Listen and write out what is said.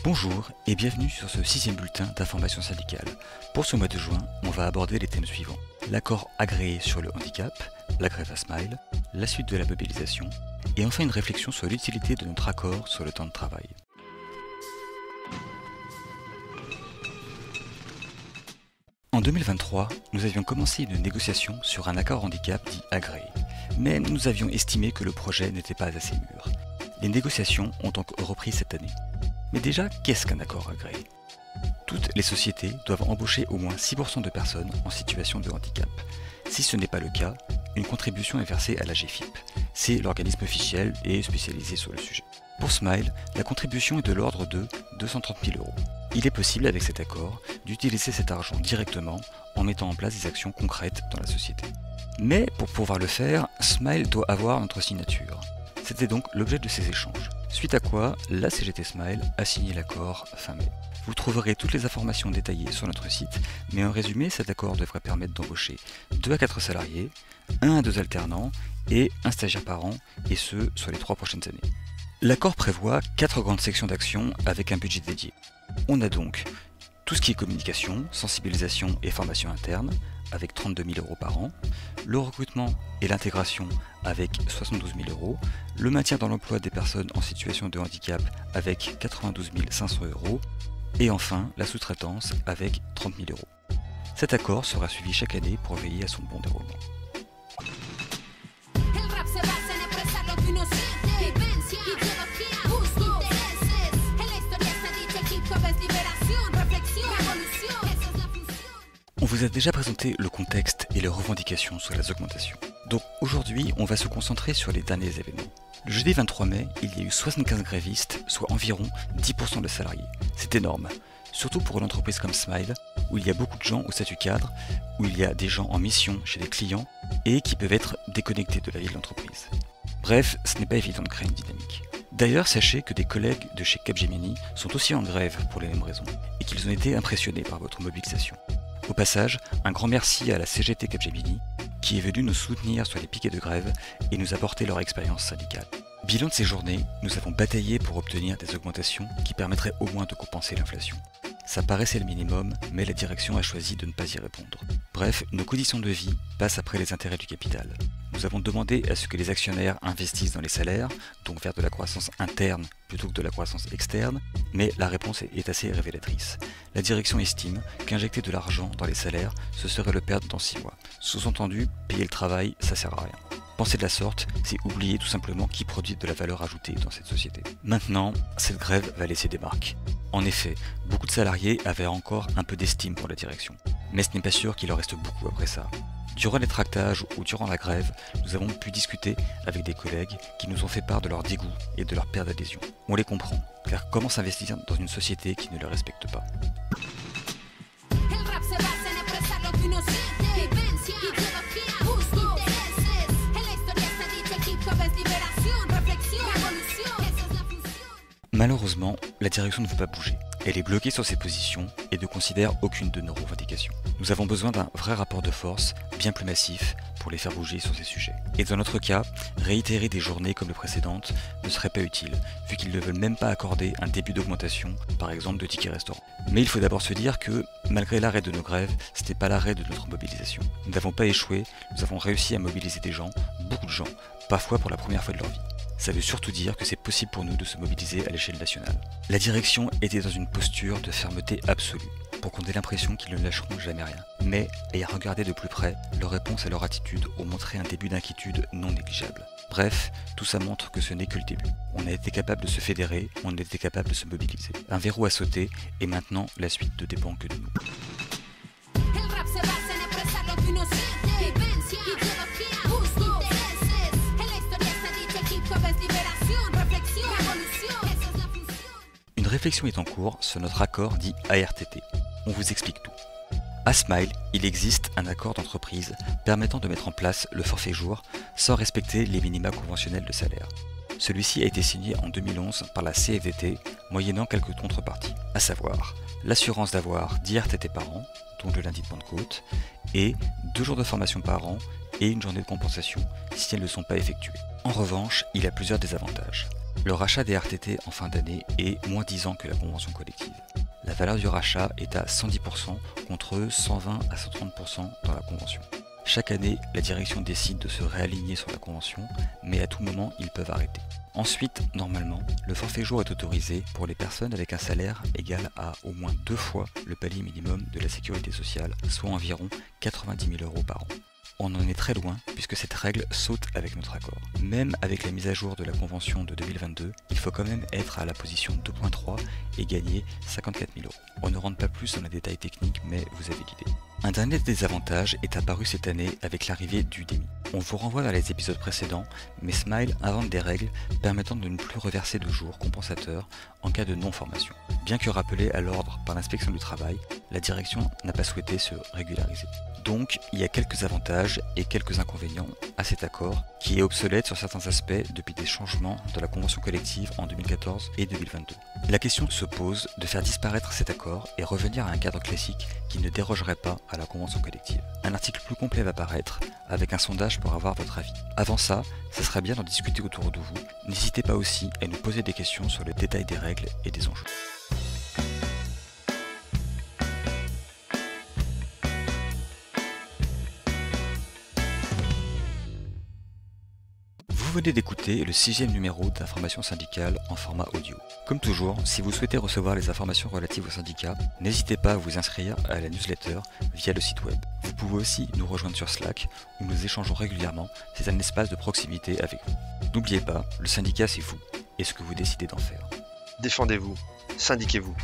Bonjour et bienvenue sur ce 6e bulletin d'information syndicale. Pour ce mois de juin, on va aborder les thèmes suivants. L'accord agréé sur le handicap, la grève à Smile, la suite de la mobilisation et enfin une réflexion sur l'utilité de notre accord sur le temps de travail. En 2023, nous avions commencé une négociation sur un accord handicap dit agréé, mais nous avions estimé que le projet n'était pas assez mûr. Les négociations ont donc repris cette année. Mais déjà, qu'est-ce qu'un accord agréé? Toutes les sociétés doivent embaucher au moins 6% de personnes en situation de handicap. Si ce n'est pas le cas, une contribution est versée à la GFIP. C'est l'organisme officiel et spécialisé sur le sujet. Pour Smile, la contribution est de l'ordre de 230 000 €. Il est possible avec cet accord d'utiliser cet argent directement en mettant en place des actions concrètes dans la société. Mais pour pouvoir le faire, Smile doit avoir notre signature. C'était donc l'objet de ces échanges. Suite à quoi, la CGT Smile a signé l'accord fin mai. Vous trouverez toutes les informations détaillées sur notre site, mais en résumé, cet accord devrait permettre d'embaucher 2 à 4 salariés, 1 à 2 alternants et 1 stagiaire par an, et ce, sur les 3 prochaines années. L'accord prévoit 4 grandes sections d'action avec un budget dédié. On a donc tout ce qui est communication, sensibilisation et formation interne, avec 32 000 € par an, le recrutement et l'intégration avec 72 000 €, le maintien dans l'emploi des personnes en situation de handicap avec 92 500 €, et enfin la sous-traitance avec 30 000 €. Cet accord sera suivi chaque année pour veiller à son bon déroulement. On vous a déjà présenté le contexte et les revendications sur les augmentations. Donc aujourd'hui, on va se concentrer sur les derniers événements. Le jeudi 23 mai, il y a eu 75 grévistes, soit environ 10% de salariés. C'est énorme, surtout pour une entreprise comme Smile, où il y a beaucoup de gens au statut cadre, où il y a des gens en mission chez des clients et qui peuvent être déconnectés de la vie de l'entreprise. Bref, ce n'est pas évident de créer une dynamique. D'ailleurs, sachez que des collègues de chez Capgemini sont aussi en grève pour les mêmes raisons et qu'ils ont été impressionnés par votre mobilisation. Au passage, un grand merci à la CGT Capgemini qui est venue nous soutenir sur les piquets de grève et nous apporter leur expérience syndicale. Bilan de ces journées, nous avons bataillé pour obtenir des augmentations qui permettraient au moins de compenser l'inflation. Ça paraissait le minimum, mais la direction a choisi de ne pas y répondre. Bref, nos conditions de vie passent après les intérêts du capital. Nous avons demandé à ce que les actionnaires investissent dans les salaires, donc vers de la croissance interne plutôt que de la croissance externe, mais la réponse est assez révélatrice. La direction estime qu'injecter de l'argent dans les salaires, ce serait le perdre dans 6 mois. Sous-entendu, payer le travail, ça sert à rien. Penser de la sorte, c'est oublier tout simplement qui produit de la valeur ajoutée dans cette société. Maintenant, cette grève va laisser des marques. En effet, beaucoup de salariés avaient encore un peu d'estime pour la direction. Mais ce n'est pas sûr qu'il en reste beaucoup après ça. Durant les tractages ou durant la grève, nous avons pu discuter avec des collègues qui nous ont fait part de leur dégoût et de leur perte d'adhésion. On les comprend, car comment s'investir dans une société qui ne les respecte pas? Malheureusement, la direction ne veut pas bouger. Elle est bloquée sur ses positions et ne considère aucune de nos revendications. Nous avons besoin d'un vrai rapport de force, bien plus massif, pour les faire bouger sur ces sujets. Et dans notre cas, réitérer des journées comme les précédentes ne serait pas utile, vu qu'ils ne veulent même pas accorder un début d'augmentation, par exemple de tickets restaurants. Mais il faut d'abord se dire que, malgré l'arrêt de nos grèves, ce n'est pas l'arrêt de notre mobilisation. Nous n'avons pas échoué, nous avons réussi à mobiliser des gens, beaucoup de gens, parfois pour la première fois de leur vie. Ça veut surtout dire que c'est possible pour nous de se mobiliser à l'échelle nationale. La direction était dans une posture de fermeté absolue, pour qu'on ait l'impression qu'ils ne lâcheront jamais rien. Mais, ayant regardé de plus près, leur réponse et leur attitude ont montré un début d'inquiétude non négligeable. Bref, tout ça montre que ce n'est que le début. On a été capable de se fédérer, on a été capable de se mobiliser. Un verrou a sauté, et maintenant, la suite ne dépend que de nous. Une réflexion est en cours sur notre accord dit ARTT. On vous explique tout. À Smile, il existe un accord d'entreprise permettant de mettre en place le forfait jour sans respecter les minima conventionnels de salaire. Celui-ci a été signé en 2011 par la CFDT, moyennant quelques contreparties, à savoir l'assurance d'avoir 10 RTT par an, dont le lundi de Pentecôte, et 2 jours de formation par an et une journée de compensation si elles ne sont pas effectuées. En revanche, il a plusieurs désavantages. Le rachat des RTT en fin d'année est moins 10 ans que la convention collective. La valeur du rachat est à 110% contre 120 à 130% dans la convention. Chaque année, la direction décide de se réaligner sur la convention, mais à tout moment, ils peuvent arrêter. Ensuite, normalement, le forfait jour est autorisé pour les personnes avec un salaire égal à au moins 2 fois le palier minimum de la sécurité sociale, soit environ 90 000 € par an. On en est très loin puisque cette règle saute avec notre accord. Même avec la mise à jour de la convention de 2022, il faut quand même être à la position 2.3 et gagner 54 000 €. On ne rentre pas plus dans les détails techniques, mais vous avez l'idée. Un dernier désavantage est apparu cette année avec l'arrivée du DEMI. On vous renvoie vers les épisodes précédents, mais Smile invente des règles permettant de ne plus reverser de jours compensateurs en cas de non-formation. Bien que rappelé à l'ordre par l'inspection du travail, la direction n'a pas souhaité se régulariser. Donc, il y a quelques avantages et quelques inconvénients à cet accord, qui est obsolète sur certains aspects depuis des changements de la convention collective en 2014 et 2022. La question se pose de faire disparaître cet accord et revenir à un cadre classique qui ne dérogerait pas à la convention collective. Un article plus complet va paraître, avec un sondage pour avoir votre avis. Avant ça serait bien d'en discuter autour de vous. N'hésitez pas aussi à nous poser des questions sur le détail des règles et des enjeux. Vous venez d'écouter le 6e numéro d'Information syndicale en format audio. Comme toujours, si vous souhaitez recevoir les informations relatives au syndicat, n'hésitez pas à vous inscrire à la newsletter via le site web. Vous pouvez aussi nous rejoindre sur Slack où nous échangeons régulièrement, c'est un espace de proximité avec vous. N'oubliez pas, le syndicat c'est vous et ce que vous décidez d'en faire. Défendez-vous, syndiquez-vous.